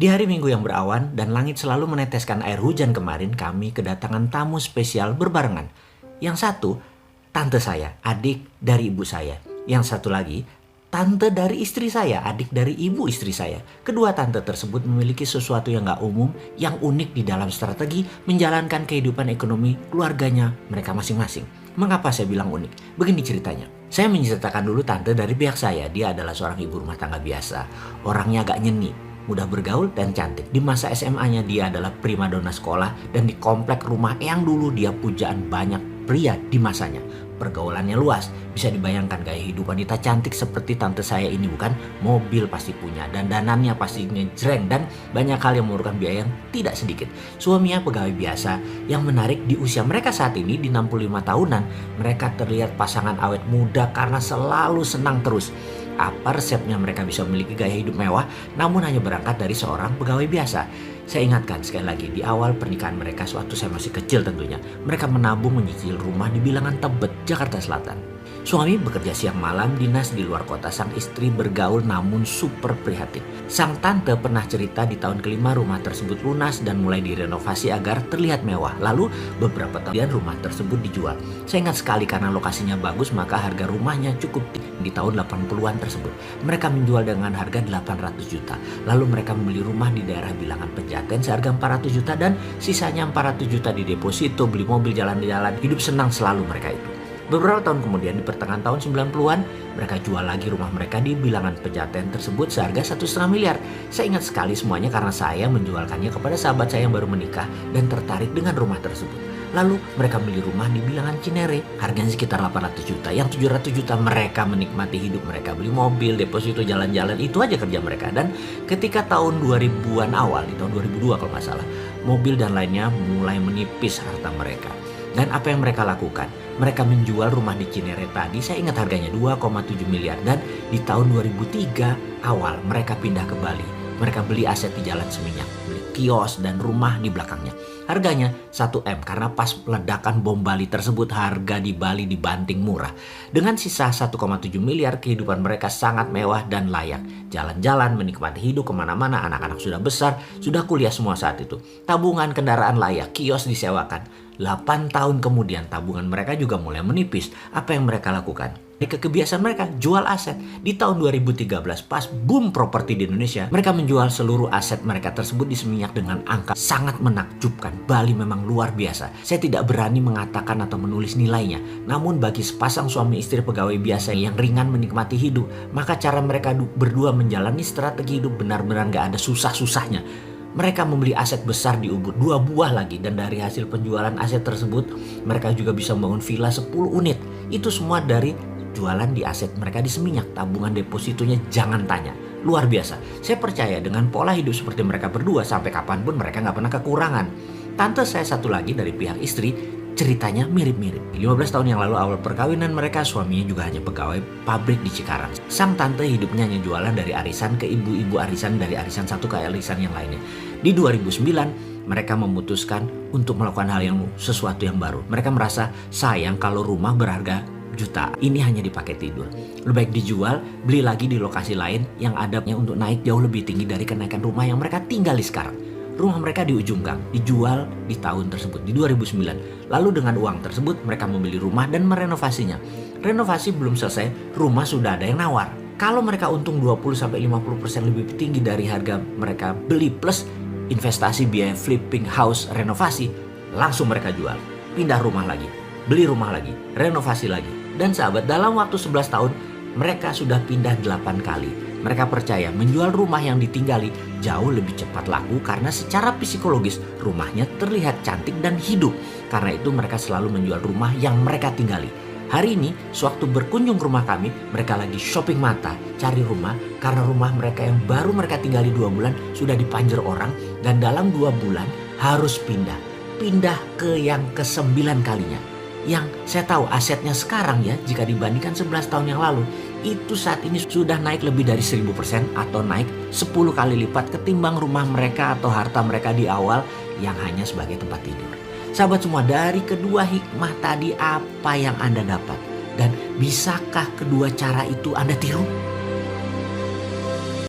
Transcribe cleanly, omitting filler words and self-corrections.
Di hari Minggu yang berawan dan langit selalu meneteskan air hujan kemarin, kami kedatangan tamu spesial berbarengan. Yang satu, tante saya, adik dari ibu saya. Yang satu lagi, tante dari istri saya, adik dari ibu istri saya. Kedua tante tersebut memiliki sesuatu yang gak umum, yang unik di dalam strategi menjalankan kehidupan ekonomi keluarganya mereka masing-masing. Mengapa saya bilang unik? Begini ceritanya. Saya menceritakan dulu tante dari pihak saya. Dia adalah seorang ibu rumah tangga biasa. Orangnya agak nyeni, mudah bergaul dan cantik. Di masa SMA-nya dia adalah primadona sekolah dan di komplek rumah yang dulu dia pujaan banyak pria di masanya. Pergaulannya luas, bisa dibayangkan gaya hidup wanita cantik seperti tante saya ini bukan? Mobil pasti punya, dandanannya pasti ngejreng dan banyak hal yang memerlukan biaya yang tidak sedikit. Suaminya pegawai biasa. Yang menarik di usia mereka saat ini di 65 tahunan, mereka terlihat pasangan awet muda karena selalu senang terus. Apa resepnya mereka bisa memiliki gaya hidup mewah namun hanya berangkat dari seorang pegawai biasa? Saya ingatkan sekali lagi, di awal pernikahan mereka sewaktu saya masih kecil tentunya, mereka menabung menyicil rumah di bilangan Tebet, Jakarta Selatan. Suami bekerja siang malam dinas di luar kota, sang istri bergaul namun super prihatin. Sang tante pernah cerita di tahun kelima rumah tersebut lunas dan mulai direnovasi agar terlihat mewah. Lalu beberapa tahun rumah tersebut dijual. Saya ingat sekali karena lokasinya bagus maka harga rumahnya cukup tinggi di tahun 80-an tersebut. Mereka menjual dengan harga 800 juta. Lalu mereka membeli rumah di daerah bilangan Pejaten seharga 400 juta dan sisanya 400 juta di deposito, beli mobil jalan-jalan. Hidup senang selalu mereka itu. Beberapa tahun kemudian di pertengahan tahun 90-an mereka jual lagi rumah mereka di bilangan Pejaten tersebut seharga 1,5 miliar. Saya ingat sekali semuanya karena saya menjualkannya kepada sahabat saya yang baru menikah dan tertarik dengan rumah tersebut. Lalu mereka beli rumah di bilangan Cinere, harganya sekitar 800 juta. Yang 700 juta mereka menikmati hidup mereka, beli mobil, deposito, jalan-jalan, itu aja kerja mereka. Dan ketika tahun 2000-an awal, di tahun 2002 kalau nggak salah, mobil dan lainnya mulai menipis harta mereka. Dan apa yang mereka lakukan? Mereka menjual rumah di Cinere tadi, saya ingat harganya 2,7 miliar. Dan di tahun 2003 awal mereka pindah ke Bali. Mereka beli aset di Jalan Seminyak, beli kios dan rumah di belakangnya. Harganya 1M karena pas ledakan bom Bali tersebut harga di Bali dibanting murah. Dengan sisa 1,7 miliar kehidupan mereka sangat mewah dan layak. Jalan-jalan, menikmati hidup kemana-mana, anak-anak sudah besar, sudah kuliah semua saat itu. Tabungan kendaraan layak, kios disewakan. 8 tahun kemudian tabungan mereka juga mulai menipis. Apa yang mereka lakukan? Kebiasaan mereka jual aset. Di tahun 2013 pas boom properti di Indonesia, mereka menjual seluruh aset mereka tersebut di Seminyak dengan angka sangat menakjubkan. Bali memang luar biasa. Saya tidak berani mengatakan atau menulis nilainya. Namun bagi sepasang suami istri pegawai biasa yang ringan menikmati hidup, maka cara mereka berdua menjalani strategi hidup benar-benar gak ada susah-susahnya. Mereka membeli aset besar di Ubud, 2 buah lagi, dan dari hasil penjualan aset tersebut mereka juga bisa membangun villa 10 unit. Itu semua dari jualan di aset mereka di Seminyak. Tabungan depositonya jangan tanya, luar biasa. Saya percaya dengan pola hidup seperti mereka berdua sampai kapanpun mereka gak pernah kekurangan. Tante saya satu lagi dari pihak istri, ceritanya mirip-mirip. 15 tahun yang lalu awal perkawinan mereka, suaminya juga hanya pegawai pabrik di Cikarang. Sang tante hidupnya hanya jualan dari arisan ke ibu-ibu arisan, dari arisan satu ke arisan yang lainnya. Di 2009 mereka memutuskan untuk melakukan hal yang sesuatu yang baru. Mereka merasa sayang kalau rumah berharga juta ini hanya dipakai tidur. Lebih baik dijual, beli lagi di lokasi lain yang adabnya untuk naik jauh lebih tinggi dari kenaikan rumah yang mereka tinggali sekarang. Rumah mereka di ujung gang, dijual di tahun tersebut, di 2009. Lalu dengan uang tersebut mereka membeli rumah dan merenovasinya. Renovasi belum selesai, rumah sudah ada yang nawar. Kalau mereka untung 20-50% lebih tinggi dari harga mereka beli plus investasi biaya flipping house renovasi, langsung mereka jual. Pindah rumah lagi, beli rumah lagi, renovasi lagi. Dan sahabat, dalam waktu 11 tahun mereka sudah pindah 8 kali. Mereka percaya menjual rumah yang ditinggali jauh lebih cepat laku karena secara psikologis rumahnya terlihat cantik dan hidup. Karena itu mereka selalu menjual rumah yang mereka tinggali. Hari ini sewaktu berkunjung ke rumah kami, mereka lagi shopping mata cari rumah karena rumah mereka yang baru mereka tinggali 2 bulan sudah dipanjer orang dan dalam 2 bulan harus pindah ke yang ke-9 kalinya. Yang saya tahu asetnya sekarang ya, jika dibandingkan 11 tahun yang lalu, itu saat ini sudah naik lebih dari 1000% atau naik 10 kali lipat ketimbang rumah mereka atau harta mereka di awal yang hanya sebagai tempat tidur. Sahabat semua, dari kedua hikmah tadi apa yang Anda dapat? Dan bisakah kedua cara itu Anda tiru?